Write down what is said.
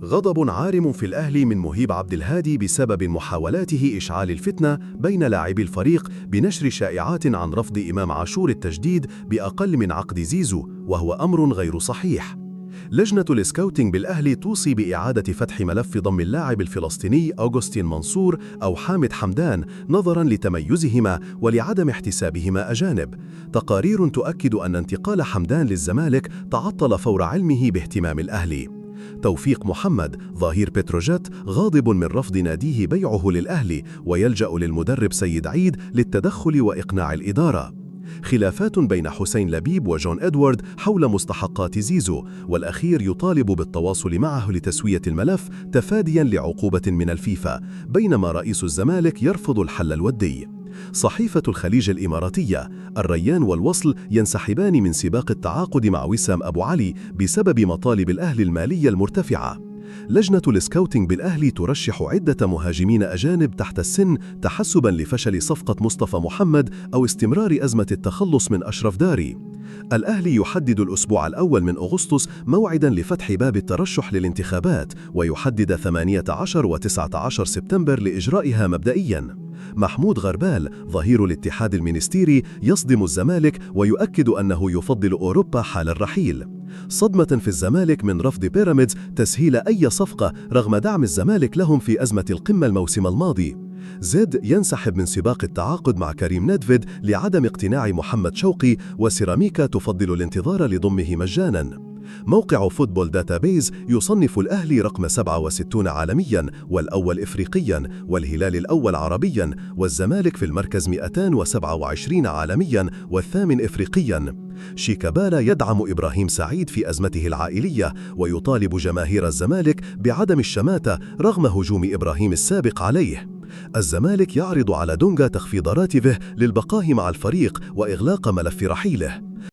غضب عارم في الأهلي من مهيب عبد الهادي بسبب محاولاته إشعال الفتنة بين لاعبي الفريق بنشر شائعات عن رفض إمام عاشور التجديد بأقل من عقد زيزو، وهو أمر غير صحيح. لجنة السكاوتينج بالأهلي توصي بإعادة فتح ملف ضم اللاعب الفلسطيني أوغسطين منصور أو حامد حمدان نظراً لتميزهما ولعدم احتسابهما أجانب. تقارير تؤكد أن انتقال حمدان للزمالك تعطل فور علمه باهتمام الأهلي. توفيق محمد ظهير بتروجيت غاضب من رفض ناديه بيعه للأهلي ويلجأ للمدرب سيد عيد للتدخل وإقناع الإدارة. خلافات بين حسين لبيب وجون إدوارد حول مستحقات زيزو، والأخير يطالب بالتواصل معه لتسوية الملف تفادياً لعقوبة من الفيفا، بينما رئيس الزمالك يرفض الحل الودي. صحيفة الخليج الإماراتية: الريان والوصل ينسحبان من سباق التعاقد مع وسام أبو علي بسبب مطالب الأهلي المالية المرتفعة. لجنة السكاوتينج بالأهلي ترشح عدة مهاجمين أجانب تحت السن تحسباً لفشل صفقة مصطفى محمد أو استمرار أزمة التخلص من أشرف داري. الأهلي يحدد الأسبوع الأول من أغسطس موعداً لفتح باب الترشح للانتخابات، ويحدد 18 و19 سبتمبر لإجرائها مبدئياً. محمود غربال ظهير الاتحاد المنستيري يصدم الزمالك ويؤكد أنه يفضل أوروبا حال الرحيل. صدمة في الزمالك من رفض بيراميدز تسهيل أي صفقة رغم دعم الزمالك لهم في أزمة القمة الموسم الماضي. زد ينسحب من سباق التعاقد مع كريم نيدفيد لعدم اقتناع محمد شوقي، وسيراميكا تفضل الانتظار لضمه مجاناً. موقع فوتبول داتابيز يصنف الأهلي رقم 67 عالمياً والأول إفريقياً والهلال الأول عربياً، والزمالك في المركز 227 عالمياً والثامن إفريقياً. شيكابالا يدعم إبراهيم سعيد في أزمته العائلية ويطالب جماهير الزمالك بعدم الشماتة رغم هجوم إبراهيم السابق عليه. الزمالك يعرض على دونجا تخفيض راتبه للبقاء مع الفريق وإغلاق ملف رحيله.